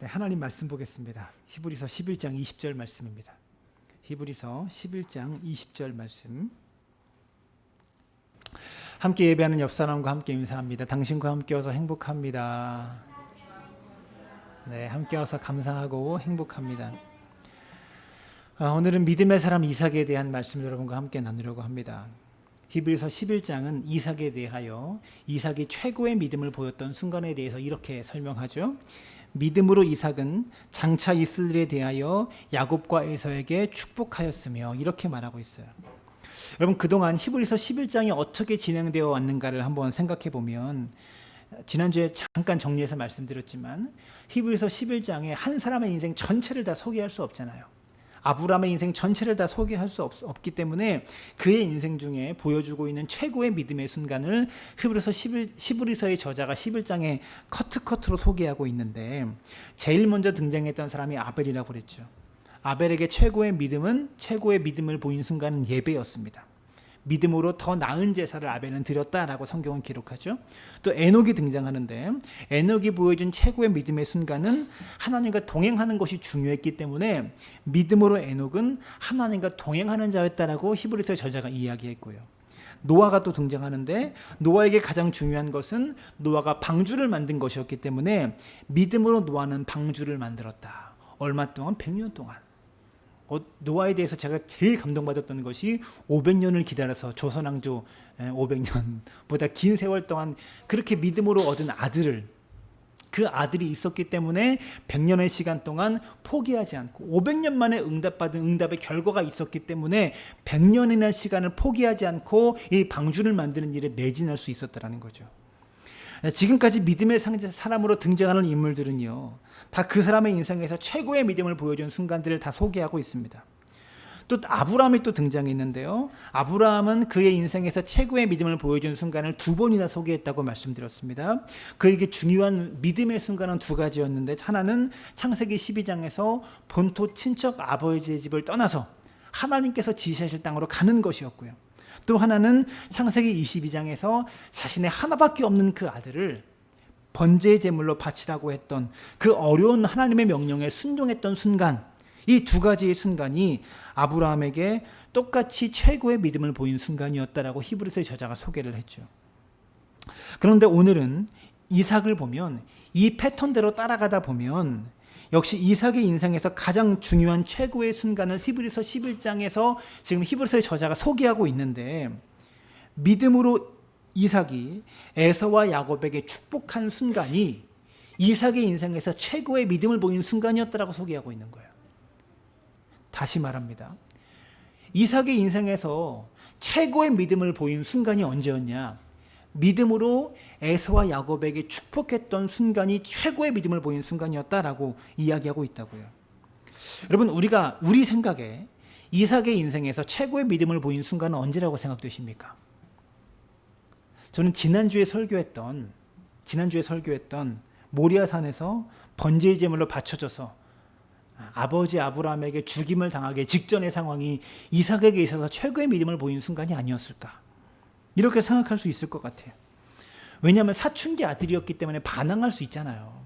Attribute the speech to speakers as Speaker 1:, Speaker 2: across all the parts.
Speaker 1: 네, 하나님 말씀 보겠습니다. 히브리서 11장 20절 말씀입니다. 히브리서 11장 20절 말씀. 함께 예배하는 옆 사람과 함께 인사합니다. 당신과 함께 와서 행복합니다. 네, 함께 와서 감사하고 행복합니다. 오늘은 믿음의 사람 이삭에 대한 말씀 여러분과 함께 나누려고 합니다. 히브리서 11장은 이삭에 대하여 이삭이 최고의 믿음을 보였던 순간에 대해서 이렇게 설명하죠. 믿음으로 이삭은 장차 있을 일에 대하여 야곱과 에서에게 축복하였으며, 이렇게 말하고 있어요. 여러분, 그동안 히브리서 11장이 어떻게 진행되어 왔는가를 한번 생각해 보면, 지난주에 잠깐 정리해서 말씀드렸지만 히브리서 11장에 한 사람의 인생 전체를 다 소개할 수 없잖아요. 아브라함의 인생 전체를 다 소개할 수 없기 때문에 그의 인생 중에 보여주고 있는 최고의 믿음의 순간을 히브리서의 저자가 11장에 커트로 소개하고 있는데, 제일 먼저 등장했던 사람이 아벨이라고 그랬죠. 아벨에게 최고의 믿음을 보인 순간은 예배였습니다. 믿음으로 더 나은 제사를 아벨은 드렸다라고 성경은 기록하죠. 또 에녹이 등장하는데, 에녹이 보여준 최고의 믿음의 순간은 하나님과 동행하는 것이 중요했기 때문에 믿음으로 에녹은 하나님과 동행하는 자였다라고 히브리서 저자가 이야기했고요. 노아가 또 등장하는데, 노아에게 가장 중요한 것은 노아가 방주를 만든 것이었기 때문에 믿음으로 노아는 방주를 만들었다. 얼마 동안? 100년 동안. 노아에 대해서 제가 제일 감동받았던 것이 500년을 기다려서 조선왕조 500년보다 긴 세월 동안 그렇게 믿음으로 얻은 그 아들이 있었기 때문에 100년의 시간 동안 포기하지 않고, 500년 만에 응답받은 응답의 결과가 있었기 때문에 100년이나 시간을 포기하지 않고 이 방주를 만드는 일에 매진할 수 있었다는 거죠. 지금까지 믿음의 사람으로 등장하는 인물들은요, 다 그 사람의 인생에서 최고의 믿음을 보여준 순간들을 다 소개하고 있습니다. 또 아브라함이 또 등장했는데요, 아브라함은 그의 인생에서 최고의 믿음을 보여준 순간을 2번이나 소개했다고 말씀드렸습니다. 그에게 중요한 믿음의 순간은 2가지였는데, 하나는 창세기 12장에서 본토 친척 아버지의 집을 떠나서 하나님께서 지시하실 땅으로 가는 것이었고요. 또 하나는 창세기 22장에서 자신의 하나밖에 없는 그 아들을 번제의 제물로 바치라고 했던 그 어려운 하나님의 명령에 순종했던 순간, 이 2가지의 순간이 아브라함에게 똑같이 최고의 믿음을 보인 순간이었다라고 히브리서의 저자가 소개를 했죠. 그런데 오늘은 이삭을 보면, 이 패턴대로 따라가다 보면 역시 이삭의 인생에서 가장 중요한 최고의 순간을 히브리서 11장에서 지금 히브리서의 저자가 소개하고 있는데, 믿음으로 이삭이 에서와 야곱에게 축복한 순간이 이삭의 인생에서 최고의 믿음을 보인 순간이었다라고 소개하고 있는 거예요. 다시 말합니다. 이삭의 인생에서 최고의 믿음을 보인 순간이 언제였냐? 믿음으로 에서와 야곱에게 축복했던 순간이 최고의 믿음을 보인 순간이었다라고 이야기하고 있다고요. 여러분, 우리 생각에 이삭의 인생에서 최고의 믿음을 보인 순간은 언제라고 생각되십니까? 저는 지난주에 설교했던 모리아산에서 번제의 제물로 바쳐져서 아버지 아브라함에게 죽임을 당하기 직전의 상황이 이삭에게 있어서 최고의 믿음을 보인 순간이 아니었을까, 이렇게 생각할 수 있을 것 같아요. 왜냐하면 사춘기 아들이었기 때문에 반항할 수 있잖아요.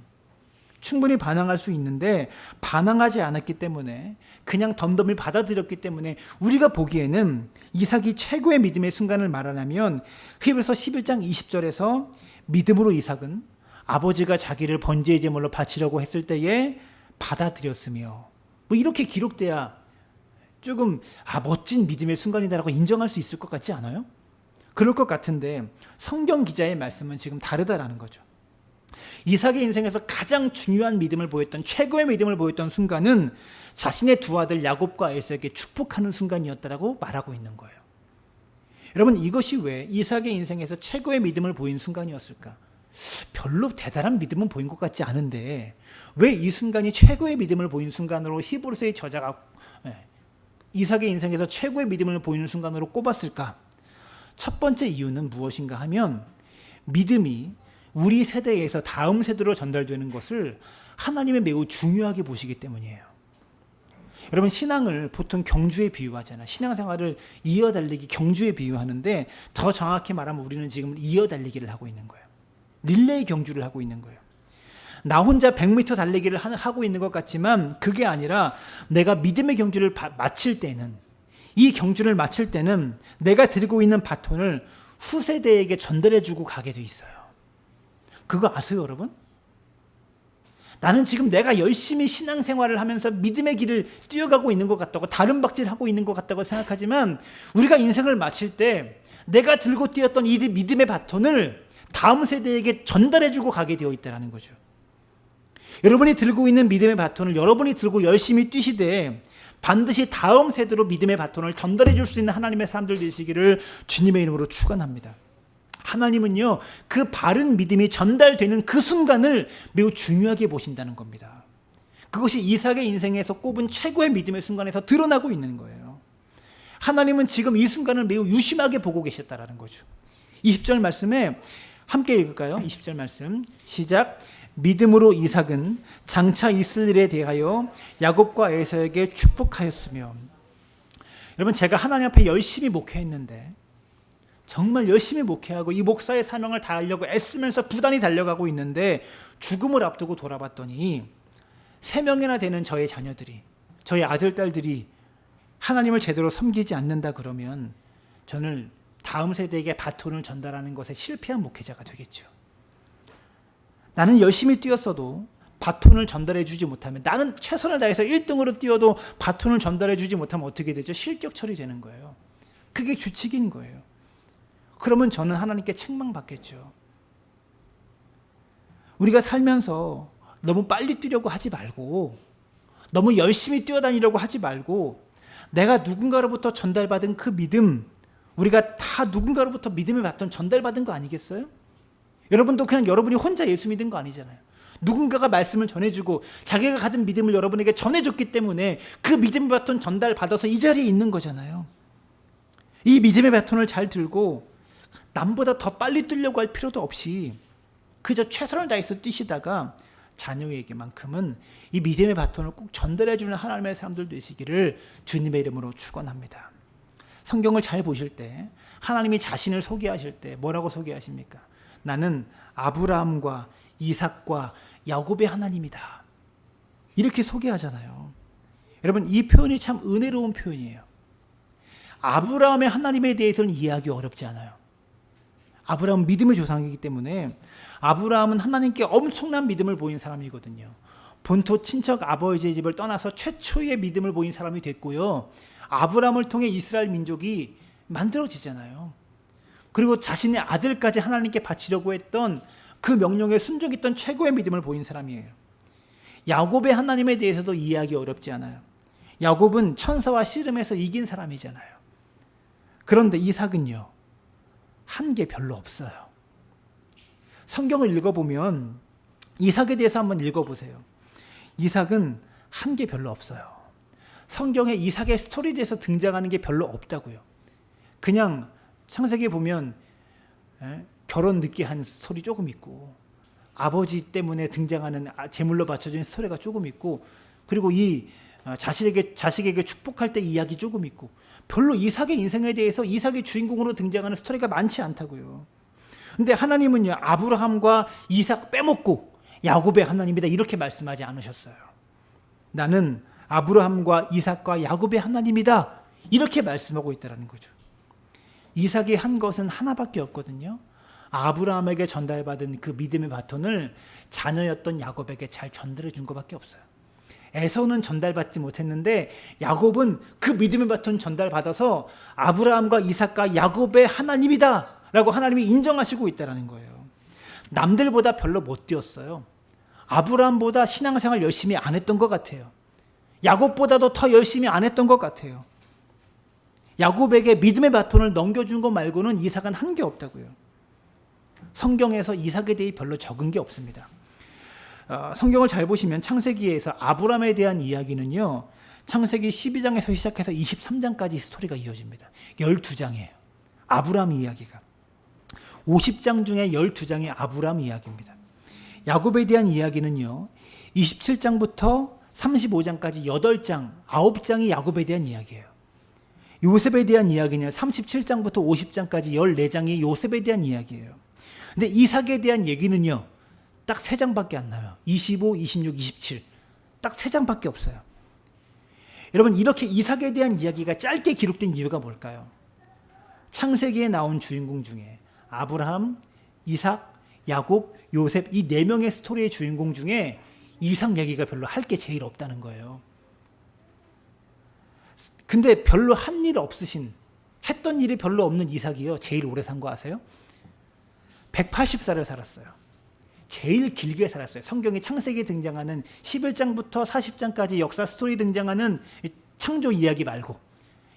Speaker 1: 충분히 반항할 수 있는데 반항하지 않았기 때문에, 그냥 덤덤히 받아들였기 때문에 우리가 보기에는 이삭이 최고의 믿음의 순간을 말하자면 히브리서 11장 20절에서 믿음으로 이삭은 아버지가 자기를 번제의 제물로 바치려고 했을 때에 받아들였으며, 이렇게 기록돼야 조금 멋진 믿음의 순간이다라고 인정할 수 있을 것 같지 않아요? 그럴 것 같은데 성경 기자의 말씀은 지금 다르다라는 거죠. 이삭의 인생에서 가장 중요한 믿음을 보였던, 최고의 믿음을 보였던 순간은 자신의 2 아들 야곱과 에서에게 축복하는 순간이었다라고 말하고 있는 거예요. 여러분, 이것이 왜 이삭의 인생에서 최고의 믿음을 보인 순간이었을까? 별로 대단한 믿음은 보인 것 같지 않은데 왜 이 순간이 최고의 믿음을 보인 순간으로 히브리서의 저자가 이삭의 인생에서 최고의 믿음을 보이는 순간으로 꼽았을까? 첫 번째 이유는 무엇인가 하면, 믿음이 우리 세대에서 다음 세대로 전달되는 것을 하나님이 매우 중요하게 보시기 때문이에요. 여러분, 신앙을 보통 경주에 비유하잖아요. 신앙생활을 이어달리기, 경주에 비유하는데, 더 정확히 말하면 우리는 지금 이어달리기를 하고 있는 거예요. 릴레이 경주를 하고 있는 거예요. 나 혼자 100m 달리기를 하고 있는 것 같지만 그게 아니라 내가 믿음의 경주를 마칠 때는, 이 경주를 마칠 때는 내가 들고 있는 바톤을 후세대에게 전달해주고 가게 돼 있어요. 그거 아세요, 여러분? 나는 지금 내가 열심히 신앙생활을 하면서 믿음의 길을 뛰어가고 있는 것 같다고, 다른 박질하고 있는 것 같다고 생각하지만 우리가 인생을 마칠 때 내가 들고 뛰었던 이 믿음의 바톤을 다음 세대에게 전달해주고 가게 되어 있다는 거죠. 여러분이 들고 있는 믿음의 바톤을 여러분이 들고 열심히 뛰시되 반드시 다음 세대로 믿음의 바톤을 전달해 줄 수 있는 하나님의 사람들 되시기를 주님의 이름으로 축원합니다. 하나님은요, 그 바른 믿음이 전달되는 그 순간을 매우 중요하게 보신다는 겁니다. 그것이 이삭의 인생에서 꼽은 최고의 믿음의 순간에서 드러나고 있는 거예요. 하나님은 지금 이 순간을 매우 유심하게 보고 계셨다라는 거죠. 20절 말씀에 함께 읽을까요? 20절 말씀 시작. 믿음으로 이삭은 장차 있을 일에 대하여 야곱과 에서에게 축복하였으며. 여러분, 제가 하나님 앞에 열심히 목회했는데, 정말 열심히 목회하고 이 목사의 사명을 다하려고 애쓰면서 부단히 달려가고 있는데 죽음을 앞두고 돌아봤더니 3명이나 되는 저의 자녀들이, 저의 아들, 딸들이 하나님을 제대로 섬기지 않는다 그러면 저는 다음 세대에게 바톤을 전달하는 것에 실패한 목회자가 되겠죠. 나는 열심히 뛰었어도 바톤을 전달해 주지 못하면, 나는 최선을 다해서 1등으로 뛰어도 바톤을 전달해 주지 못하면 어떻게 되죠? 실격 처리되는 거예요. 그게 규칙인 거예요. 그러면 저는 하나님께 책망받겠죠. 우리가 살면서 너무 빨리 뛰려고 하지 말고, 너무 열심히 뛰어다니려고 하지 말고, 내가 누군가로부터 전달받은 그 믿음, 우리가 다 누군가로부터 믿음을 받던 전달받은 거 아니겠어요? 여러분도 그냥 여러분이 혼자 예수 믿은 거 아니잖아요. 누군가가 말씀을 전해주고 자기가 가진 믿음을 여러분에게 전해줬기 때문에 그 믿음의 바톤 전달받아서 이 자리에 있는 거잖아요. 이 믿음의 바톤을 잘 들고 남보다 더 빨리 뛰려고 할 필요도 없이 그저 최선을 다해서 뛰시다가 자녀에게만큼은 이 믿음의 바톤을 꼭 전달해주는 하나님의 사람들 되시기를 주님의 이름으로 축원합니다. 성경을 잘 보실 때 하나님이 자신을 소개하실 때 뭐라고 소개하십니까? 나는 아브라함과 이삭과 야곱의 하나님이다. 이렇게 소개하잖아요. 여러분, 이 표현이 참 은혜로운 표현이에요. 아브라함의 하나님에 대해서는 이해하기 어렵지 않아요. 아브라함은 믿음의 조상이기 때문에 아브라함은 하나님께 엄청난 믿음을 보인 사람이거든요. 본토 친척 아버지의 집을 떠나서 최초의 믿음을 보인 사람이 됐고요. 아브라함을 통해 이스라엘 민족이 만들어지잖아요. 그리고 자신의 아들까지 하나님께 바치려고 했던 그 명령에 순종했던 최고의 믿음을 보인 사람이에요. 야곱의 하나님에 대해서도 이해하기 어렵지 않아요. 야곱은 천사와 씨름해서 이긴 사람이잖아요. 그런데 이삭은요, 한 게 별로 없어요. 성경을 읽어보면 이삭에 대해서 한번 읽어보세요. 이삭은 한 게 별로 없어요. 성경에 이삭의 스토리에 대해서 등장하는 게 별로 없다고요. 그냥 창세기에 보면 결혼 늦게 한 스토리 조금 있고, 아버지 때문에 등장하는 제물로 바쳐진 스토리가 조금 있고, 그리고 이 자식에게 축복할 때 이야기 조금 있고, 별로 이삭의 인생에 대해서 이삭의 주인공으로 등장하는 스토리가 많지 않다고요. 근데 하나님은요, 아브라함과 이삭 빼먹고 야곱의 하나님이다 이렇게 말씀하지 않으셨어요. 나는 아브라함과 이삭과 야곱의 하나님이다 이렇게 말씀하고 있다는 거죠. 이삭이 한 것은 하나밖에 없거든요. 아브라함에게 전달받은 그 믿음의 바톤을 자녀였던 야곱에게 잘 전달해 준 것밖에 없어요. 에서는 전달받지 못했는데 야곱은 그 믿음의 바톤 전달받아서 아브라함과 이삭과 야곱의 하나님이다 라고 하나님이 인정하시고 있다는 거예요. 남들보다 별로 못 뛰었어요. 아브라함보다 신앙생활 열심히 안 했던 것 같아요. 야곱보다도 더 열심히 안 했던 것 같아요. 야곱에게 믿음의 바톤을 넘겨준 것 말고는 이삭은 한 게 없다고요. 성경에서 이삭에 대해 별로 적은 게 없습니다. 성경을 잘 보시면 창세기에서 아브라함에 대한 이야기는요, 창세기 12장에서 시작해서 23장까지 스토리가 이어집니다. 12장이에요. 아브라함 이야기가. 50장 중에 12장이 아브라함 이야기입니다. 야곱에 대한 이야기는요, 27장부터 35장까지 8장, 9장이 야곱에 대한 이야기예요. 요셉에 대한 이야기는 37장부터 50장까지 14장이 요셉에 대한 이야기예요. 근데 이삭에 대한 얘기는요, 딱 3장밖에 안 나와요. 25, 26, 27. 딱 3장밖에 없어요. 여러분, 이렇게 이삭에 대한 이야기가 짧게 기록된 이유가 뭘까요? 창세기에 나온 주인공 중에 아브라함, 이삭, 야곱, 요셉 이 4명의 스토리의 주인공 중에 이삭 얘기가 별로 할 게 제일 없다는 거예요. 근데 별로 한 일 없으신, 했던 일이 별로 없는 이삭이요, 제일 오래 산 거 아세요? 180살을 살았어요. 제일 길게 살았어요. 성경에 창세기에 등장하는 11장부터 40장까지 역사 스토리 등장하는 창조 이야기 말고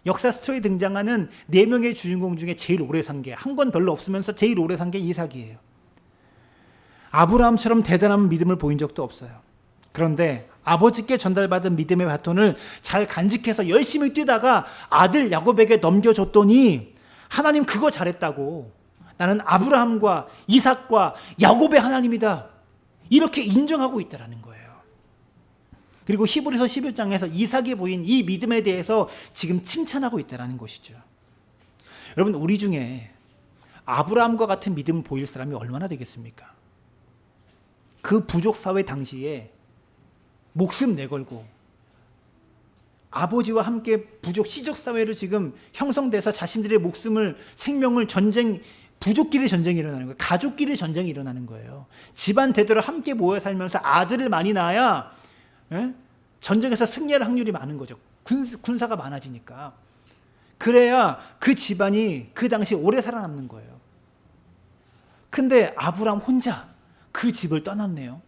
Speaker 1: 역사 스토리 등장하는 4명의 주인공 중에 제일 오래 산 게, 한 건 별로 없으면서 제일 오래 산 게 이삭이에요. 아브라함처럼 대단한 믿음을 보인 적도 없어요. 그런데 아버지께 전달받은 믿음의 바톤을 잘 간직해서 열심히 뛰다가 아들 야곱에게 넘겨줬더니 하나님 그거 잘했다고, 나는 아브라함과 이삭과 야곱의 하나님이다, 이렇게 인정하고 있다라는 거예요. 그리고 히브리서 11장에서 이삭이 보인 이 믿음에 대해서 지금 칭찬하고 있다라는 것이죠. 여러분, 우리 중에 아브라함과 같은 믿음을 보일 사람이 얼마나 되겠습니까? 그 부족 사회 당시에 목숨 내걸고 아버지와 함께 부족 시족 사회를 지금 형성돼서 자신들의 목숨을, 생명을 부족끼리 전쟁이 일어나는 거예요. 가족끼리 전쟁이 일어나는 거예요. 집안 대대로 함께 모여 살면서 아들을 많이 낳아야 전쟁에서 승리할 확률이 많은 거죠. 군사가 많아지니까. 그래야 그 집안이 그 당시 오래 살아남는 거예요. 근데 아브라함 혼자 그 집을 떠났네요.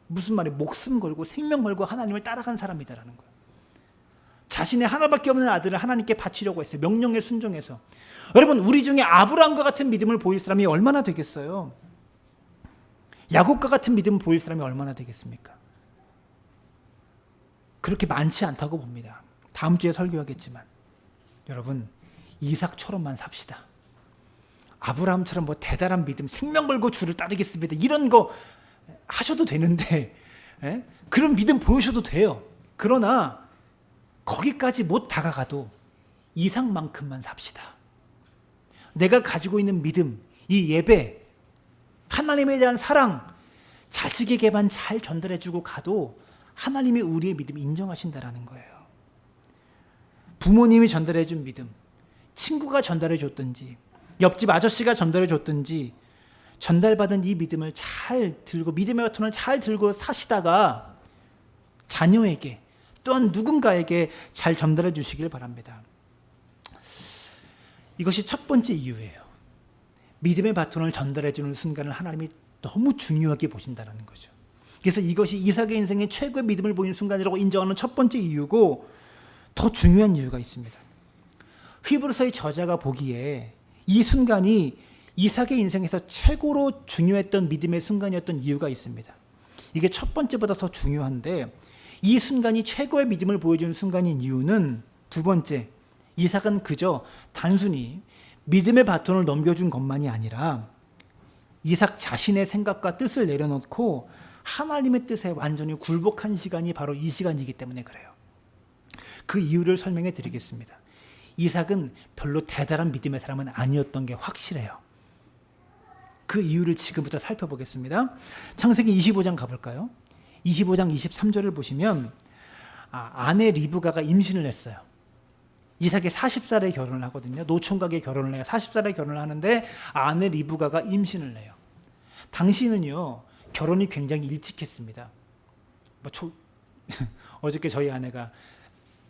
Speaker 1: 무슨 말이에요? 목숨 걸고 생명 걸고 하나님을 따라간 사람이다라는 거예요. 자신의 하나밖에 없는 아들을 하나님께 바치려고 했어요. 명령에 순종해서. 여러분, 우리 중에 아브라함과 같은 믿음을 보일 사람이 얼마나 되겠어요? 야곱과 같은 믿음을 보일 사람이 얼마나 되겠습니까? 그렇게 많지 않다고 봅니다. 다음 주에 설교하겠지만 여러분, 이삭처럼만 삽시다. 아브라함처럼 뭐 대단한 믿음, 생명 걸고 주를 따르겠습니다, 이런 거 하셔도 되는데, 그런 믿음 보여셔도 돼요. 그러나 거기까지 못 다가가도 이삭만큼만 삽시다. 내가 가지고 있는 믿음, 이 예배, 하나님에 대한 사랑, 자식에게만 잘 전달해주고 가도 하나님이 우리의 믿음 인정하신다라는 거예요. 부모님이 전달해준 믿음, 친구가 전달해줬든지 옆집 아저씨가 전달해줬든지 전달받은 이 믿음을 잘 들고, 믿음의 바톤을 잘 들고 사시다가 자녀에게 또한 누군가에게 잘 전달해 주시길 바랍니다. 이것이 첫 번째 이유예요. 믿음의 바톤을 전달해 주는 순간을 하나님이 너무 중요하게 보신다는 거죠. 그래서 이것이 이삭의 인생의 최고의 믿음을 보이는 순간이라고 인정하는 첫 번째 이유고, 더 중요한 이유가 있습니다. 히브리서의 저자가 보기에 이 순간이 이삭의 인생에서 최고로 중요했던 믿음의 순간이었던 이유가 있습니다. 이게 첫 번째보다 더 중요한데, 이 순간이 최고의 믿음을 보여주는 순간인 이유는, 두 번째, 이삭은 그저 단순히 믿음의 바톤을 넘겨준 것만이 아니라 이삭 자신의 생각과 뜻을 내려놓고 하나님의 뜻에 완전히 굴복한 시간이 바로 이 시간이기 때문에 그래요. 그 이유를 설명해 드리겠습니다. 이삭은 별로 대단한 믿음의 사람은 아니었던 게 확실해요. 그 이유를 지금부터 살펴보겠습니다. 창세기 25장 가볼까요? 25장 23절을 보시면 아내 리브가가 임신을 했어요. 이삭이 40살에 결혼을 하거든요. 노총각에 결혼을 해요. 40살에 결혼을 하는데 아내 리브가가 임신을 해요. 당시는요, 결혼이 굉장히 일찍 했습니다. 어저께 저희 아내가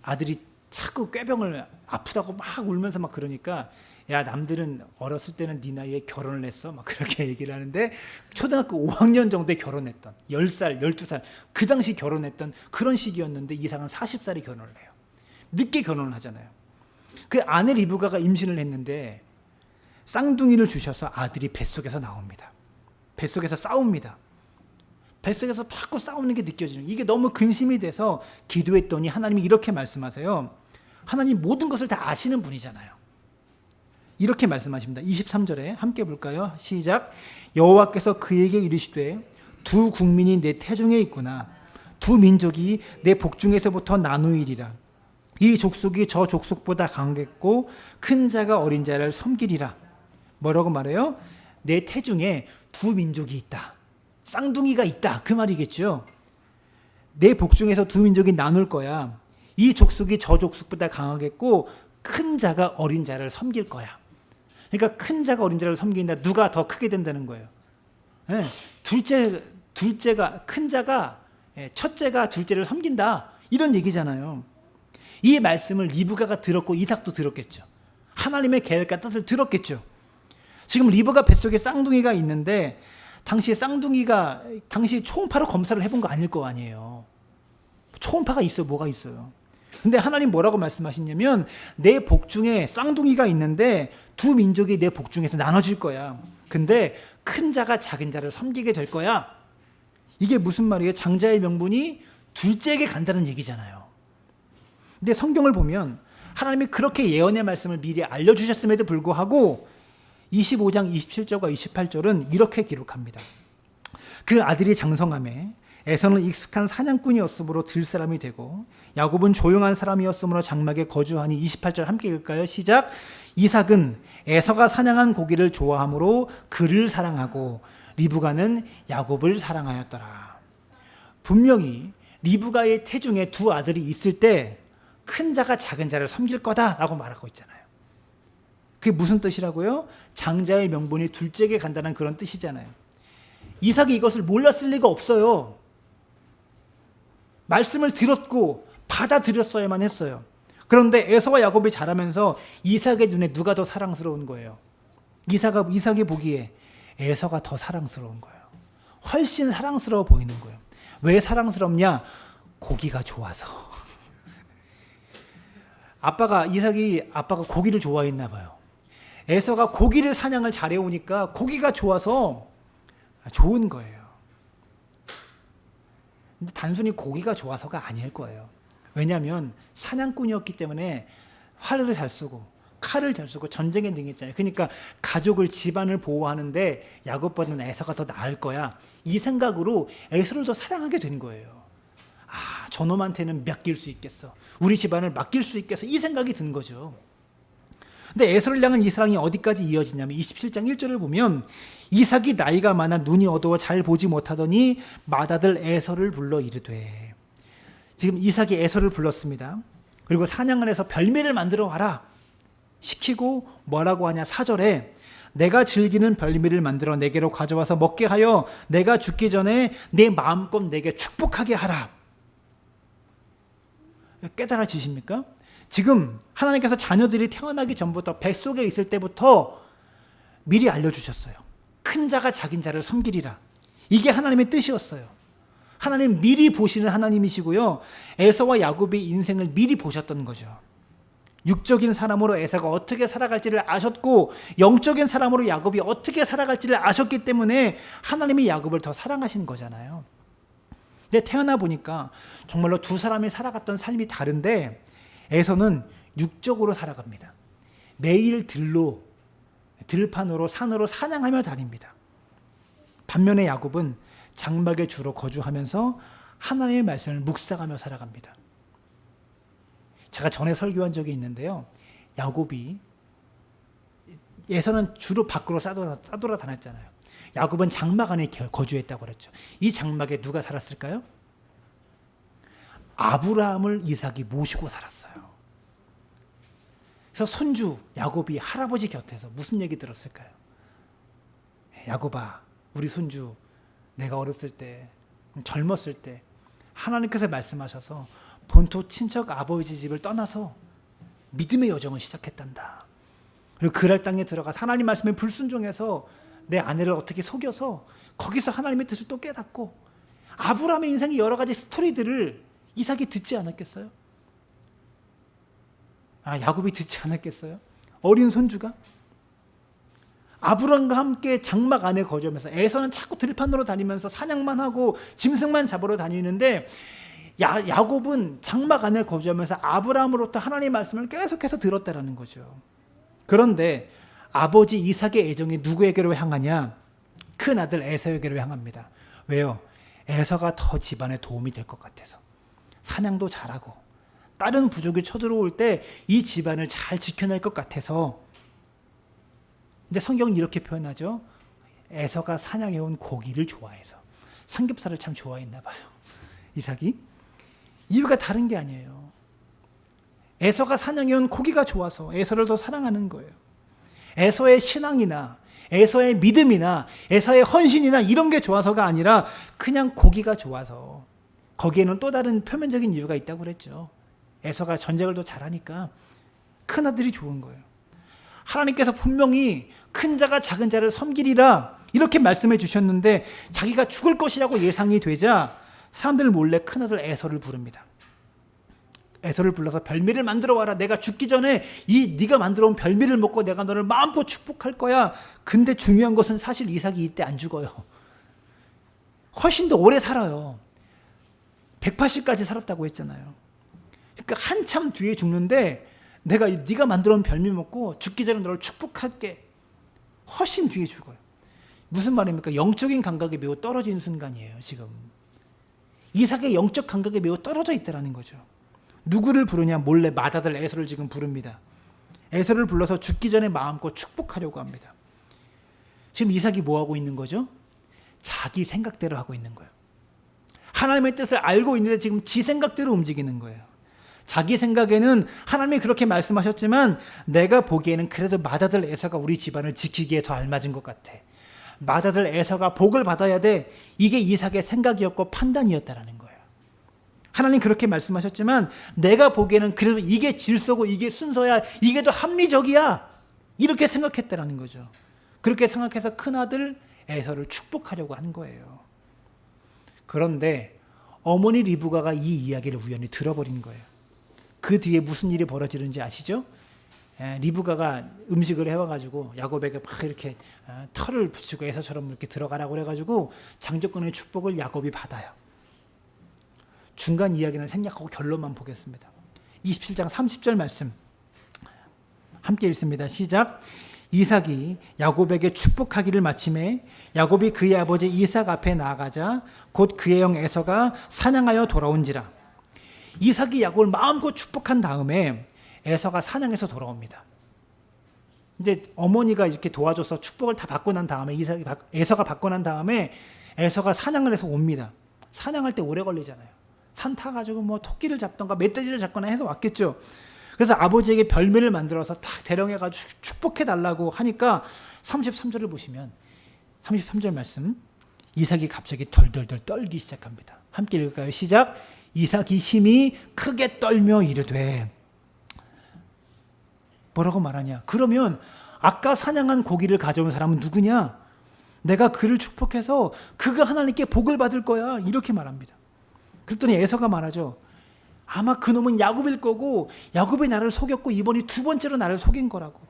Speaker 1: 아들이 자꾸 꾀병을 아프다고 막 울면서 막 그러니까, 야, 남들은 어렸을 때는 네 나이에 결혼을 했어, 막 그렇게 얘기를 하는데, 초등학교 5학년 정도에 결혼했던, 10살, 12살 그 당시 결혼했던 그런 시기였는데 이삭은 40살에 결혼을 해요. 늦게 결혼을 하잖아요. 그 아내 리브가가 임신을 했는데 쌍둥이를 주셔서 아들이 뱃속에서 나옵니다. 뱃속에서 싸웁니다. 뱃속에서 자꾸 싸우는 게 느껴지는, 이게 너무 근심이 돼서 기도했더니 하나님이 이렇게 말씀하세요. 하나님 모든 것을 다 아시는 분이잖아요. 이렇게 말씀하십니다. 23절에 함께 볼까요? 시작. 여호와께서 그에게 이르시되 두 국민이 내 태중에 있구나. 두 민족이 내 복중에서부터 나누이리라. 이 족속이 저 족속보다 강겠고 큰 자가 어린 자를 섬기리라. 뭐라고 말해요? 내 태중에 두 민족이 있다. 쌍둥이가 있다 그 말이겠죠. 내 복중에서 두 민족이 나눌 거야. 이 족속이 저 족속보다 강하겠고 큰 자가 어린 자를 섬길 거야. 그러니까 큰 자가 어린 자를 섬긴다. 누가 더 크게 된다는 거예요. 네. 둘째가 큰 자가 첫째가 둘째를 섬긴다. 이런 얘기잖아요. 이 말씀을 리브가가 들었고 이삭도 들었겠죠. 하나님의 계획과 뜻을 들었겠죠. 지금 리브가 뱃속에 쌍둥이가 있는데 당시 초음파로 검사를 해본 거 아닐 거 아니에요. 초음파가 있어요. 뭐가 있어요. 근데 하나님 뭐라고 말씀하시냐면 내 복중에 쌍둥이가 있는데 두 민족이 내 복중에서 나눠질 거야. 근데 큰 자가 작은 자를 섬기게 될 거야. 이게 무슨 말이에요? 장자의 명분이 둘째에게 간다는 얘기잖아요. 근데 성경을 보면 하나님이 그렇게 예언의 말씀을 미리 알려주셨음에도 불구하고 25장 27절과 28절은 이렇게 기록합니다. 그 아들이 장성함에 에서는 익숙한 사냥꾼이었으므로 들 사람이 되고 야곱은 조용한 사람이었으므로 장막에 거주하니. 28절 함께 읽을까요? 시작. 이삭은 에서가 사냥한 고기를 좋아하므로 그를 사랑하고 리브가는 야곱을 사랑하였더라. 분명히 리브가의 태중에 두 아들이 있을 때 큰 자가 작은 자를 섬길 거다라고 말하고 있잖아요. 그게 무슨 뜻이라고요? 장자의 명분이 둘째에게 간다는 그런 뜻이잖아요. 이삭이 이것을 몰랐을 리가 없어요. 말씀을 들었고 받아들였어야만 했어요. 그런데 에서와 야곱이 자라면서 이삭의 눈에 누가 더 사랑스러운 거예요? 이삭이 보기에 에서가 더 사랑스러운 거예요. 훨씬 사랑스러워 보이는 거예요. 왜 사랑스럽냐? 고기가 좋아서. 아빠가 고기를 좋아했나 봐요. 에서가 고기를 사냥을 잘해오니까 고기가 좋아서 좋은 거예요. 근데 단순히 고기가 좋아서가 아닐 거예요. 왜냐하면 사냥꾼이었기 때문에 활을 잘 쓰고 칼을 잘 쓰고 전쟁에 능했잖아요. 그러니까 가족을, 집안을 보호하는데 야곱보다는 에서가 더 나을 거야. 이 생각으로 에서를 더 사랑하게 된 거예요. 아, 저놈한테는 맡길 수 있겠어. 우리 집안을 맡길 수 있겠어. 이 생각이 든 거죠. 근데 에서를 향한 이 사랑이 어디까지 이어지냐면 27장 1절을 보면 이삭이 나이가 많아 눈이 어두워 잘 보지 못하더니 맏아들 에서를 불러 이르되. 지금 이삭이 에서를 불렀습니다. 그리고 사냥을 해서 별미를 만들어 와라 시키고 뭐라고 하냐? 4절에 내가 즐기는 별미를 만들어 내게로 가져와서 먹게 하여 내가 죽기 전에 내 마음껏 내게 축복하게 하라. 깨달아지십니까? 지금 하나님께서 자녀들이 태어나기 전부터 뱃속에 있을 때부터 미리 알려주셨어요. 큰 자가 작은 자를 섬기리라. 이게 하나님의 뜻이었어요. 하나님 미리 보시는 하나님이시고요. 에서와 야곱의 인생을 미리 보셨던 거죠. 육적인 사람으로 에서가 어떻게 살아갈지를 아셨고 영적인 사람으로 야곱이 어떻게 살아갈지를 아셨기 때문에 하나님이 야곱을 더 사랑하신 거잖아요. 근데 태어나 보니까 정말로 두 사람이 살아갔던 삶이 다른데 에서는 육적으로 살아갑니다. 매일 들판으로 산으로 사냥하며 다닙니다. 반면에 야곱은 장막에 주로 거주하면서 하나님의 말씀을 묵상하며 살아갑니다. 제가 전에 설교한 적이 있는데요. 에서는 주로 밖으로 싸돌아다녔잖아요. 야곱은 장막 안에 거주했다고 그랬죠. 이 장막에 누가 살았을까요? 아브라함을 이삭이 모시고 살았어요. 그래서 손주 야곱이 할아버지 곁에서 무슨 얘기 들었을까요? 야곱아, 우리 손주 내가 어렸을 때, 젊었을 때 하나님께서 말씀하셔서 본토 친척 아버지 집을 떠나서 믿음의 여정을 시작했단다. 그리고 그랄 땅에 들어가 하나님 말씀에 불순종해서 내 아내를 어떻게 속여서 거기서 하나님의 뜻을 또 깨닫고 아브라함의 인생의 여러 가지 스토리들을 이삭이 듣지 않았겠어요? 야곱이 듣지 않았겠어요? 어린 손주가? 아브라함과 함께 장막 안에 거주하면서 에서는 자꾸 들판으로 다니면서 사냥만 하고 짐승만 잡으러 다니는데 야곱은 장막 안에 거주하면서 아브라함으로부터 하나님의 말씀을 계속해서 들었다라는 거죠. 그런데 아버지 이삭의 애정이 누구에게로 향하냐? 큰 아들 에서에게로 향합니다. 왜요? 에서가 더 집안에 도움이 될 것 같아서. 사냥도 잘하고 다른 부족이 쳐들어올 때 이 집안을 잘 지켜낼 것 같아서. 근데 성경은 이렇게 표현하죠. 에서가 사냥해온 고기를 좋아해서. 삼겹살을 참 좋아했나 봐요. 이삭이. 이유가 다른 게 아니에요. 에서가 사냥해온 고기가 좋아서 에서를 더 사랑하는 거예요. 에서의 신앙이나 에서의 믿음이나 에서의 헌신이나 이런 게 좋아서가 아니라 그냥 고기가 좋아서. 거기에는 또 다른 표면적인 이유가 있다고 그랬죠. 에서가 전쟁을 더 잘하니까 큰아들이 좋은 거예요. 하나님께서 분명히 큰 자가 작은 자를 섬기리라 이렇게 말씀해 주셨는데 자기가 죽을 것이라고 예상이 되자 사람들 몰래 큰아들 에서를 부릅니다. 에서를 불러서 별미를 만들어 와라. 내가 죽기 전에 이 네가 만들어 온 별미를 먹고 내가 너를 마음껏 축복할 거야. 근데 중요한 것은 사실 이삭이 이때 안 죽어요. 훨씬 더 오래 살아요. 180까지 살았다고 했잖아요. 그러니까 한참 뒤에 죽는데 내가 네가 만들어 온 별미 먹고 죽기 전에 너를 축복할게. 훨씬 뒤에 죽어요. 무슨 말입니까? 영적인 감각이 매우 떨어진 순간이에요. 지금 이삭의 영적 감각이 매우 떨어져 있다는 거죠. 누구를 부르냐? 몰래 맏아들 에서를 지금 부릅니다. 에서를 불러서 죽기 전에 마음껏 축복하려고 합니다. 지금 이삭이 뭐 하고 있는 거죠? 자기 생각대로 하고 있는 거예요. 하나님의 뜻을 알고 있는데 지금 지 생각대로 움직이는 거예요. 자기 생각에는 하나님이 그렇게 말씀하셨지만 내가 보기에는 그래도 맏아들 에서가 우리 집안을 지키기에 더 알맞은 것 같아. 맏아들 에서가 복을 받아야 돼. 이게 이삭의 생각이었고 판단이었다라는 거예요. 하나님 그렇게 말씀하셨지만 내가 보기에는 그래도 이게 질서고 이게 순서야. 이게 더 합리적이야. 이렇게 생각했다라는 거죠. 그렇게 생각해서 큰아들 에서를 축복하려고 한 거예요. 그런데 어머니 리브가가 이 이야기를 우연히 들어버린 거예요. 그 뒤에 무슨 일이 벌어지는지 아시죠? 리브가가 음식을 해와가지고 야곱에게 막 이렇게 털을 붙이고 에서처럼 이렇게 들어가라고 그래가지고 장조건의 축복을 야곱이 받아요. 중간 이야기는 생략하고 결론만 보겠습니다. 27장 30절 말씀 함께 읽습니다. 시작. 이삭이 야곱에게 축복하기를 마침에 야곱이 그의 아버지 이삭 앞에 나아가자 곧 그의 형 에서가 사냥하여 돌아온지라. 이삭이 야곱을 마음껏 축복한 다음에 에서가 사냥해서 돌아옵니다. 이제 어머니가 이렇게 도와줘서 축복을 다 받고 난 다음에 에서가 받고 난 다음에 에서가 사냥을 해서 옵니다. 사냥할 때 오래 걸리잖아요. 산 타가지고 뭐 토끼를 잡던가 멧돼지를 잡거나 해서 왔겠죠. 그래서 아버지에게 별미를 만들어서 탁 대령해가지고 축복해달라고 하니까 33절을 보시면 33절 말씀 이삭이 갑자기 덜덜덜 떨기 시작합니다. 함께 읽을까요? 시작. 이삭이 심히 크게 떨며 이르되 뭐라고 말하냐? 그러면 아까 사냥한 고기를 가져온 사람은 누구냐? 내가 그를 축복해서 그가 하나님께 복을 받을 거야. 이렇게 말합니다. 그랬더니 에서가 말하죠. 아마 그놈은 야곱일 거고 야곱이 나를 속였고 이번이 두 번째로 나를 속인 거라고.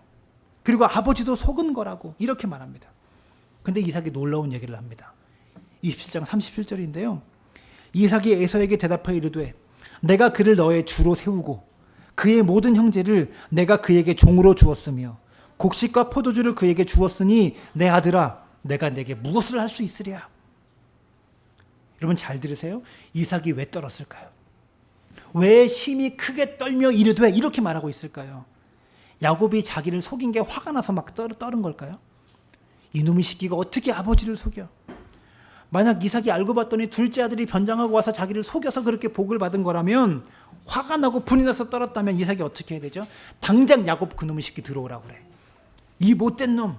Speaker 1: 그리고 아버지도 속은 거라고. 이렇게 말합니다. 근데 이삭이 놀라운 얘기를 합니다. 27장 37절인데요. 이삭이 에서에게 대답하여 이르되 내가 그를 너의 주로 세우고 그의 모든 형제를 내가 그에게 종으로 주었으며 곡식과 포도주를 그에게 주었으니 내 아들아 내가 내게 무엇을 할 수 있으랴. 여러분 잘 들으세요. 이삭이 왜 떨었을까요? 왜 심히 크게 떨며 이르되 이렇게 말하고 있을까요? 야곱이 자기를 속인 게 화가 나서 막 떨은 걸까요? 이놈의 새끼가 어떻게 아버지를 속여? 만약 이삭이 알고 봤더니 둘째 아들이 변장하고 와서 자기를 속여서 그렇게 복을 받은 거라면 화가 나고 분이 나서 떨었다면 이삭이 어떻게 해야 되죠? 당장 야곱 그놈의 새끼 들어오라고 그래. 이 못된 놈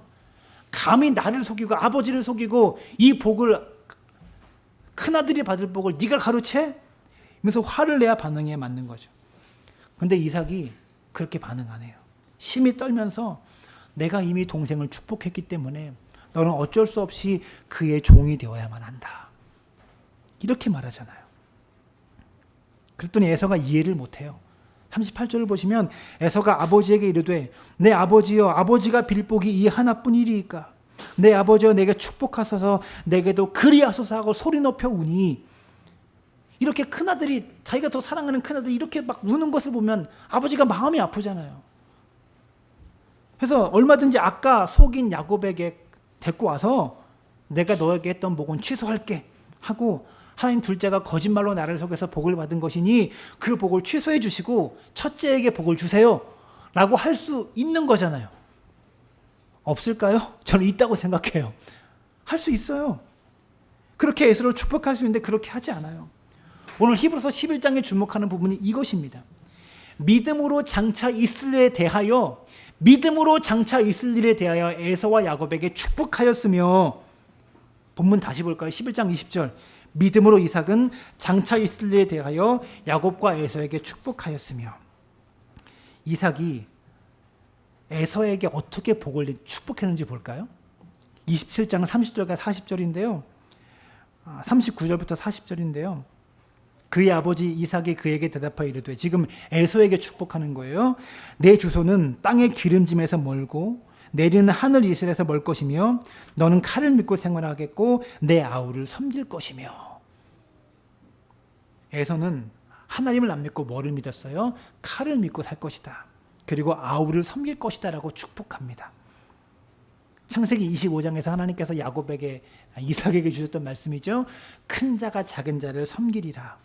Speaker 1: 감히 나를 속이고 아버지를 속이고 이 복을 큰아들이 받을 복을 네가 가로채? 그래서 화를 내야 반응에 맞는 거죠. 근데 이삭이 그렇게 반응 안 해요. 심히 떨면서 내가 이미 동생을 축복했기 때문에 너는 어쩔 수 없이 그의 종이 되어야만 한다. 이렇게 말하잖아요. 그랬더니 에서가 이해를 못해요. 38절을 보시면 에서가 아버지에게 이르되 내 아버지여 아버지가 빌 복이 이 하나뿐이리이까 내 아버지여 내게 축복하소서 내게도 그리하소서 하고 소리 높여 우니 이렇게 큰아들이 자기가 더 사랑하는 큰아들이 이렇게 막 우는 것을 보면 아버지가 마음이 아프잖아요. 그래서 얼마든지 아까 속인 야곱에게 데리고 와서 내가 너에게 했던 복은 취소할게 하고 하나님 둘째가 거짓말로 나를 속여서 복을 받은 것이니 그 복을 취소해 주시고 첫째에게 복을 주세요 라고 할 수 있는 거잖아요. 없을까요? 저는 있다고 생각해요. 할 수 있어요. 그렇게 에서를 축복할 수 있는데 그렇게 하지 않아요. 오늘 히브리서 11장에 주목하는 부분이 이것입니다. 믿음으로 장차 있을 일에 대하여 에서와 야곱에게 축복하였으며, 본문 다시 볼까요? 11장 20절. 믿음으로 이삭은 장차 있을 일에 대하여 야곱과 에서에게 축복하였으며. 이삭이 에서에게 어떻게 복을 축복했는지 볼까요? 27장 30절과 40절인데요. 39절부터 40절인데요. 그의 아버지 이삭이 그에게 대답하여 이르되, 지금 에서에게 축복하는 거예요. 내 주소는 땅의 기름짐에서 멀고 내리는 하늘 이슬에서 멀 것이며 너는 칼을 믿고 생활하겠고 내 아우를 섬길 것이며. 에서는 하나님을 안 믿고 뭐를 믿었어요? 칼을 믿고 살 것이다. 그리고 아우를 섬길 것이다 라고 축복합니다. 창세기 25장에서 하나님께서 이삭에게 주셨던 말씀이죠. 큰 자가 작은 자를 섬기리라.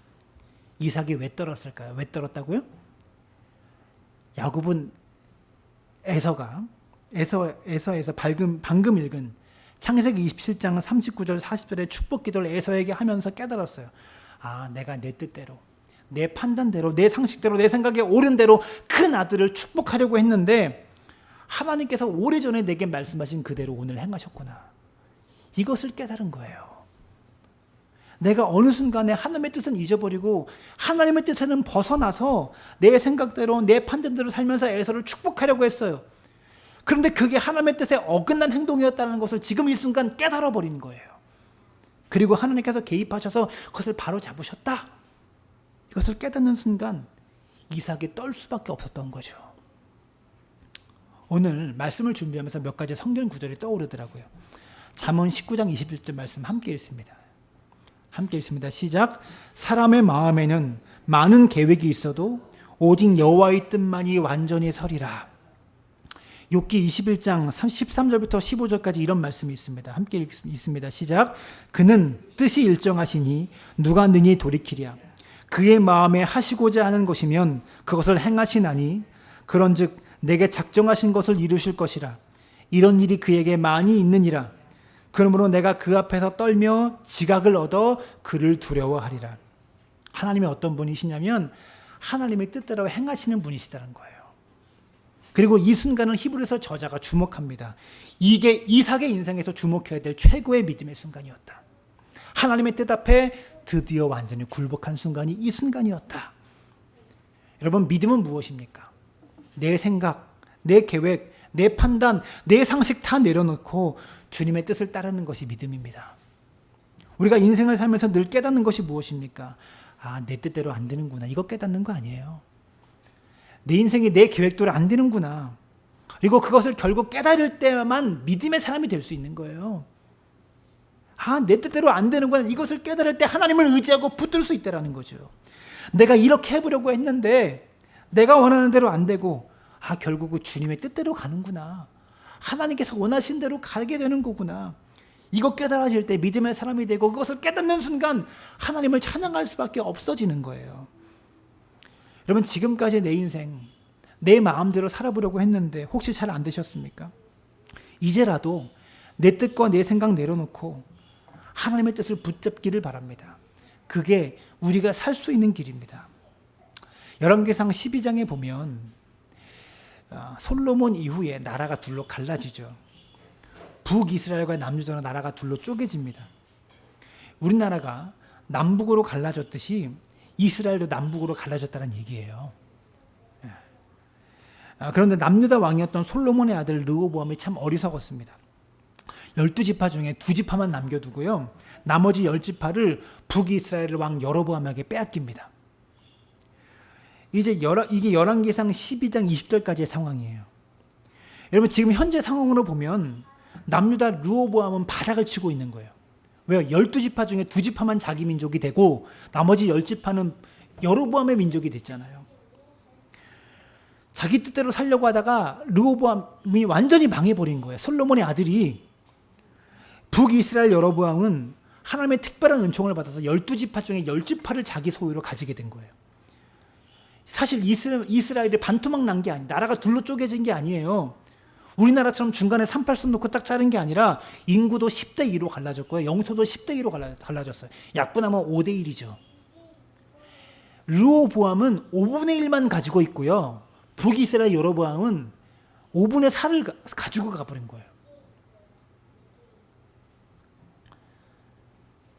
Speaker 1: 이삭이 왜 떨었을까요? 왜 떨었다고요? 야곱은 에서에서 방금 읽은 창세기 27장 39절 40절의 축복 기도를 에서에게 하면서 깨달았어요. 아, 내가 내 뜻대로, 내 판단대로, 내 상식대로, 내 생각에 옳은 대로 큰 아들을 축복하려고 했는데 하나님께서 오래전에 내게 말씀하신 그대로 오늘 행하셨구나. 이것을 깨달은 거예요. 내가 어느 순간에 하나님의 뜻은 잊어버리고 하나님의 뜻에는 벗어나서 내 생각대로, 내 판단대로 살면서 에서를 축복하려고 했어요. 그런데 그게 하나님의 뜻에 어긋난 행동이었다는 것을 지금 이 순간 깨달아 버린 거예요. 그리고 하나님께서 개입하셔서 그것을 바로 잡으셨다. 이것을 깨닫는 순간 이삭이 떨 수밖에 없었던 거죠. 오늘 말씀을 준비하면서 몇 가지 성경 구절이 떠오르더라고요. 잠언 19장 21절 말씀 함께 읽습니다. 시작. 사람의 마음에는 많은 계획이 있어도 오직 여호와의 뜻만이 완전히 서리라. 욥기 21장 13절부터 15절까지 이런 말씀이 있습니다. 함께 읽습니다. 시작. 그는 뜻이 일정하시니 누가 능히 돌이키랴. 그의 마음에 하시고자 하는 것이면 그것을 행하시나니 그런즉 내게 작정하신 것을 이루실 것이라. 이런 일이 그에게 많이 있느니라. 그러므로 내가 그 앞에서 떨며 지각을 얻어 그를 두려워하리라. 하나님이 어떤 분이시냐면 하나님의 뜻대로 행하시는 분이시다는 거예요. 그리고 이 순간을 히브리서 저자가 주목합니다. 이게 이삭의 인생에서 주목해야 될 최고의 믿음의 순간이었다. 하나님의 뜻 앞에 드디어 완전히 굴복한 순간이 이 순간이었다. 여러분, 믿음은 무엇입니까? 내 생각, 내 계획, 내 판단, 내 상식 다 내려놓고 주님의 뜻을 따르는 것이 믿음입니다. 우리가 인생을 살면서 늘 깨닫는 것이 무엇입니까? 아, 내 뜻대로 안 되는구나. 이거 깨닫는 거 아니에요. 내 인생이 내 계획대로 안 되는구나. 그리고 그것을 결국 깨달을 때만 믿음의 사람이 될 수 있는 거예요. 아, 내 뜻대로 안 되는구나. 이것을 깨달을 때 하나님을 의지하고 붙들 수 있다는 거죠. 내가 이렇게 해보려고 했는데 내가 원하는 대로 안 되고, 아, 결국은 주님의 뜻대로 가는구나. 하나님께서 원하신 대로 가게 되는 거구나. 이거 깨달아질 때 믿음의 사람이 되고 그것을 깨닫는 순간 하나님을 찬양할 수밖에 없어지는 거예요. 여러분, 지금까지 내 인생, 내 마음대로 살아보려고 했는데 혹시 잘 안 되셨습니까? 이제라도 내 뜻과 내 생각 내려놓고 하나님의 뜻을 붙잡기를 바랍니다. 그게 우리가 살 수 있는 길입니다. 열왕기상 12장에 보면 솔로몬 이후에 나라가 둘로 갈라지죠. 북이스라엘과 남유다로 나라가 둘로 쪼개집니다. 우리나라가 남북으로 갈라졌듯이 이스라엘도 남북으로 갈라졌다는 얘기예요. 그런데 남유다 왕이었던 솔로몬의 아들 르호보암이 참 어리석었습니다. 12지파 중에 2지파만 남겨두고요. 나머지 10지파를 북이스라엘 왕 여로보암에게 빼앗깁니다. 이게 열왕기상 12장 20절까지의 상황이에요. 여러분, 지금 현재 상황으로 보면 남유다 르호보암은 바닥을 치고 있는 거예요. 왜요? 12지파 중에 2지파만 자기 민족이 되고 나머지 10지파는 여로보암의 민족이 됐잖아요. 자기 뜻대로 살려고 하다가 르호보암이 완전히 망해버린 거예요. 솔로몬의 아들이. 북이스라엘 여로보암은 하나님의 특별한 은총을 받아서 12지파 중에 10지파를 자기 소유로 가지게 된 거예요. 사실 이스라엘이 반토막 난 게 아니에요. 나라가 둘로 쪼개진 게 아니에요. 우리나라처럼 중간에 38선 놓고 딱 자른 게 아니라 인구도 10대 2로 갈라졌고요. 영토도 10대 2로 갈라졌어요. 약분하면 5대 1이죠. 르호보암은 5분의 1만 가지고 있고요. 북이스라엘 여로보암은 5분의 4를 가지고 가버린 거예요.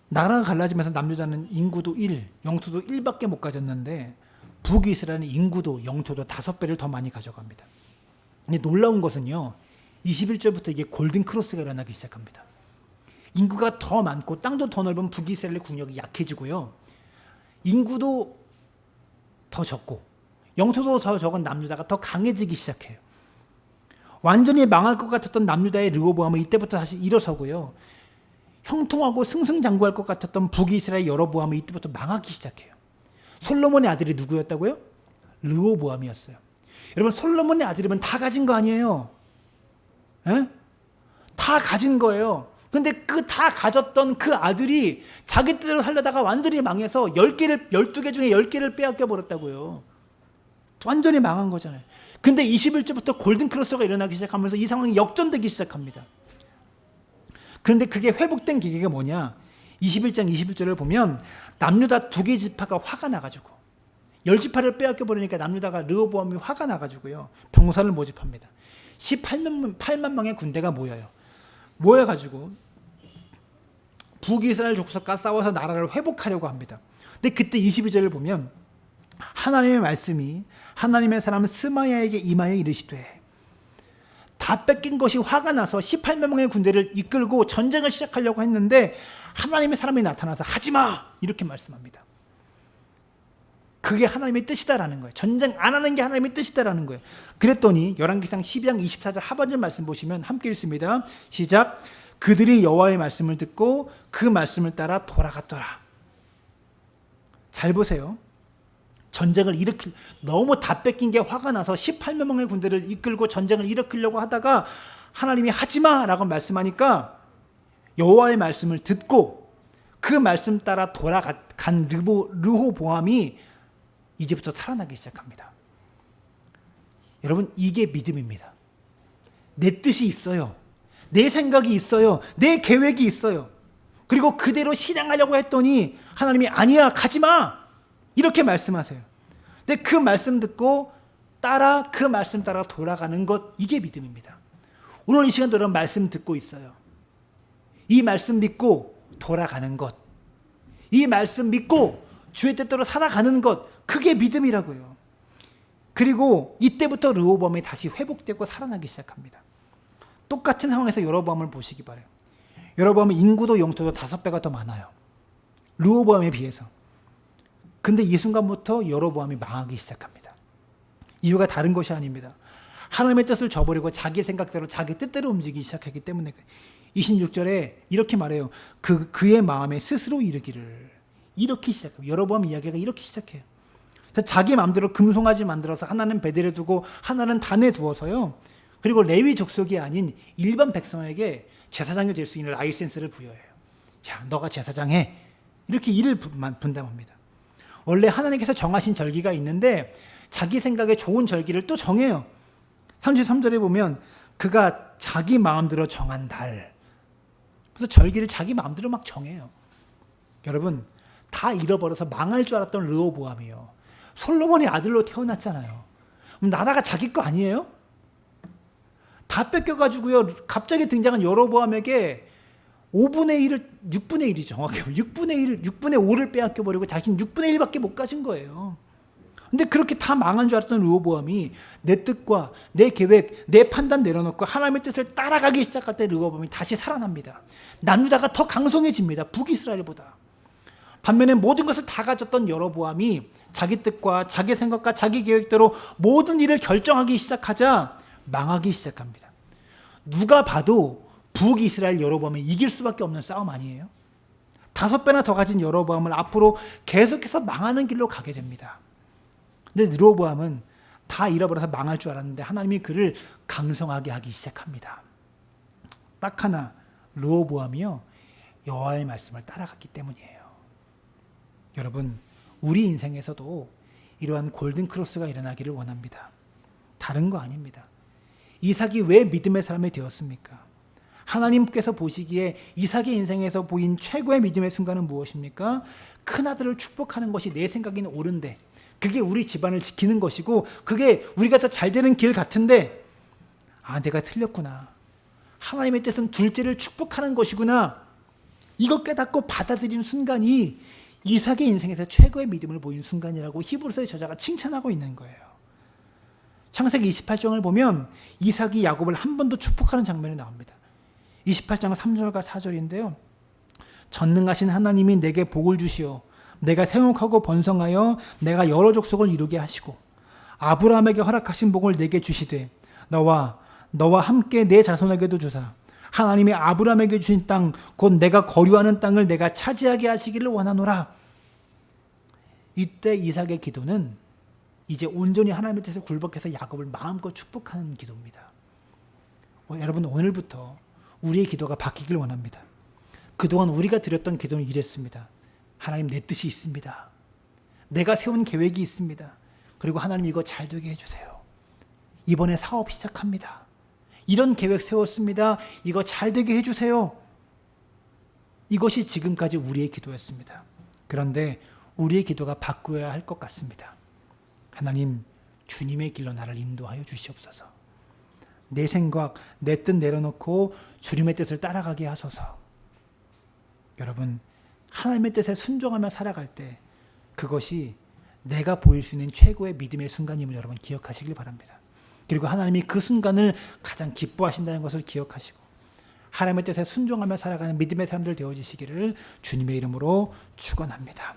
Speaker 1: 나라가 갈라지면서 남유다는 인구도 1, 영토도 1밖에 못 가졌는데 북이스라엘은 인구도 영토도 5배를 더 많이 가져갑니다. 근데 놀라운 것은요. 21절부터 이게 골든 크로스가 일어나기 시작합니다. 인구가 더 많고 땅도 더 넓은 북이스라엘의 국력이 약해지고요. 인구도 더 적고 영토도 더 적은 남유다가 더 강해지기 시작해요. 완전히 망할 것 같았던 남유다의 르호보암은 이때부터 다시 일어서고요. 형통하고 승승장구할 것 같았던 북이스라엘 여로보암은 이때부터 망하기 시작해요. 솔로몬의 아들이 누구였다고요? 르호보암이었어요. 여러분 솔로몬의 아들이면 다 가진 거 아니에요? 에? 다 가진 거예요. 근데 그 다 가졌던 그 아들이 자기 뜻대로 살려다가 완전히 망해서 12개 중에 10개를 빼앗겨 버렸다고요. 완전히 망한 거잖아요. 근데 21절부터 골든크로스가 일어나기 시작하면서 이 상황이 역전되기 시작합니다. 그런데 그게 회복된 계기가 뭐냐? 21장 21절을 보면 남유다 2개 지파가 화가 나가지고 10지파를 빼앗겨 버리니까 남유다가 르호보암이 화가 나가지고요. 병사를 모집합니다. 18만 명의 군대가 모여가지고 북이스라엘 족속과 싸워서 나라를 회복하려고 합니다. 근데 그때 22절을 보면 하나님의 말씀이 하나님의 사람 스마야에게 임하여 이르시되 다 뺏긴 것이 화가 나서 18만 명의 군대를 이끌고 전쟁을 시작하려고 했는데 하나님의 사람이 나타나서 하지마! 이렇게 말씀합니다. 그게 하나님의 뜻이다라는 거예요. 전쟁 안 하는 게 하나님의 뜻이다라는 거예요. 그랬더니 열왕기상 12장 24절 하반절 말씀 보시면 함께 읽습니다. 시작. 그들이 여호와의 말씀을 듣고 그 말씀을 따라 돌아갔더라. 잘 보세요. 전쟁을 너무 다 뺏긴 게 화가 나서 18만 명의 군대를 이끌고 전쟁을 일으키려고 하다가 하나님이 하지마! 라고 말씀하니까 여호와의 말씀을 듣고 그 말씀 따라 돌아간 르호보암이 이제부터 살아나기 시작합니다. 여러분 이게 믿음입니다. 내 뜻이 있어요. 내 생각이 있어요. 내 계획이 있어요. 그리고 그대로 실행하려고 했더니 하나님이 아니야 가지마 이렇게 말씀하세요. 근데 그 말씀 듣고 그 말씀 따라 돌아가는 것 이게 믿음입니다. 오늘 이 시간도 여러분 말씀 듣고 있어요. 이 말씀 믿고 돌아가는 것, 이 말씀 믿고 주의 뜻대로 살아가는 것 그게 믿음이라고요. 그리고 이때부터 르호보암이 다시 회복되고 살아나기 시작합니다. 똑같은 상황에서 여로보암을 보시기 바라요. 여로보암은 인구도 영토도 5배가 더 많아요. 르호보암에 비해서. 근데 이 순간부터 여로보암이 망하기 시작합니다. 이유가 다른 것이 아닙니다. 하나님의 뜻을 저버리고 자기 생각대로 자기 뜻대로 움직이기 시작하기 때문에 26절에 이렇게 말해요. 그의 마음에 스스로 이르기를 이렇게 시작해요. 여로보암 이야기가 이렇게 시작해요. 자기 마음대로 금송아지 만들어서 하나는 베델에 두고 하나는 단에 두어서요. 그리고 레위 족속이 아닌 일반 백성에게 제사장이 될 수 있는 라이센스를 부여해요. 야, 너가 제사장해. 이렇게 일을 분담합니다. 원래 하나님께서 정하신 절기가 있는데 자기 생각에 좋은 절기를 또 정해요. 33절에 보면 그가 자기 마음대로 정한 달. 그래서 절기를 자기 마음대로 막 정해요. 여러분 다 잃어버려서 망할 줄 알았던 르호보암이요. 솔로몬의 아들로 태어났잖아요. 그럼 나라가 자기 거 아니에요? 다 뺏겨가지고요. 갑자기 등장한 여로보암에게 5분의 1을 6분의 1이죠. 정확히 6분의 5를 빼앗겨버리고 자신은 6분의 1밖에 못 가진 거예요. 근데 그렇게 다 망한 줄 알았던 르호보암이 내 뜻과 내 계획, 내 판단 내려놓고 하나님의 뜻을 따라가기 시작할 때 르호보암이 다시 살아납니다. 남유다가 더 강성해집니다. 북이스라엘보다. 반면에 모든 것을 다 가졌던 여로보암이 자기 뜻과 자기 생각과 자기 계획대로 모든 일을 결정하기 시작하자 망하기 시작합니다. 누가 봐도 북이스라엘 여로보암이 이길 수밖에 없는 싸움 아니에요? 5배나 더 가진 여로보암을 앞으로 계속해서 망하는 길로 가게 됩니다. 근데 르호보암은 다 잃어버려서 망할 줄 알았는데 하나님이 그를 강성하게 하기 시작합니다. 딱 하나 르호보암이요 여호와의 말씀을 따라갔기 때문이에요. 여러분 우리 인생에서도 이러한 골든 크로스가 일어나기를 원합니다. 다른 거 아닙니다. 이삭이 왜 믿음의 사람이 되었습니까? 하나님께서 보시기에 이삭의 인생에서 보인 최고의 믿음의 순간은 무엇입니까? 큰아들을 축복하는 것이 내 생각에는 옳은데, 그게 우리 집안을 지키는 것이고, 그게 우리가 더 잘 되는 길 같은데, 내가 틀렸구나. 하나님의 뜻은 둘째를 축복하는 것이구나. 이거 깨닫고 받아들이는 순간이 이삭의 인생에서 최고의 믿음을 보인 순간이라고 히브리서의 저자가 칭찬하고 있는 거예요. 창세기 28장을 보면 이삭이 야곱을 한 번 더 축복하는 장면이 나옵니다. 28장 3절과 4절인데요. 전능하신 하나님이 내게 복을 주시어 내가 생육하고 번성하여 내가 여러 족속을 이루게 하시고 아브라함에게 허락하신 복을 내게 주시되 너와 함께 내 자손에게도 주사 하나님이 아브라함에게 주신 땅 곧 내가 거류하는 땅을 내가 차지하게 하시기를 원하노라. 이때 이삭의 기도는 이제 온전히 하나님의 뜻에 굴복해서 야곱을 마음껏 축복하는 기도입니다. 여러분, 오늘부터 우리의 기도가 바뀌길 원합니다. 그동안 우리가 드렸던 기도는 이랬습니다. 하나님, 내 뜻이 있습니다. 내가 세운 계획이 있습니다. 그리고 하나님, 이거 잘 되게 해주세요. 이번에 사업 시작합니다. 이런 계획 세웠습니다. 이거 잘 되게 해주세요. 이것이 지금까지 우리의 기도였습니다. 그런데 우리의 기도가 바꾸어야 할 것 같습니다. 하나님, 주님의 길로 나를 인도하여 주시옵소서. 내 생각, 내 뜻 내려놓고 주님의 뜻을 따라가게 하소서. 여러분, 하나님의 뜻에 순종하며 살아갈 때 그것이 내가 보일 수 있는 최고의 믿음의 순간임을 여러분 기억하시길 바랍니다. 그리고 하나님이 그 순간을 가장 기뻐하신다는 것을 기억하시고 하나님의 뜻에 순종하며 살아가는 믿음의 사람들 되어지시기를 주님의 이름으로 축원합니다.